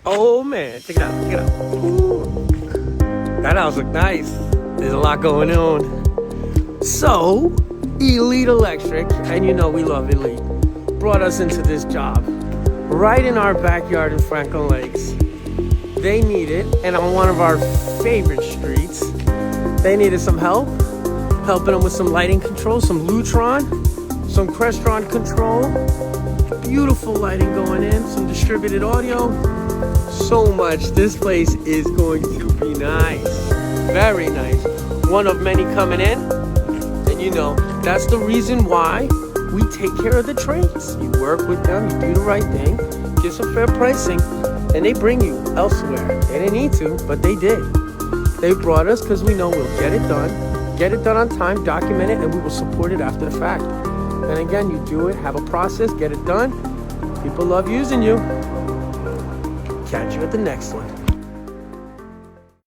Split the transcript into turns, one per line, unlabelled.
Oh man, check it out, check it out. Ooh. That house look nice. There's a lot going on. So, Elite Electric, and you know we love Elite, brought us into this job right in our backyard in Franklin Lakes. They needed, and on one of our favorite streets, they needed some help, helping them with some lighting control, some Lutron, some Crestron control, beautiful lighting going in, some distributed audio, so much. This place is going to be nice, very nice. One of many coming in, and you know, that's the reason why we take care of the trades. You work with them, you do the right thing, get some fair pricing, and they bring you elsewhere. They didn't need to, but they did. They brought us because we know we'll get it done on time, document it, and we will support it after the fact. And again, you do it, have a process, get it done. People love using you. Catch you at the next one.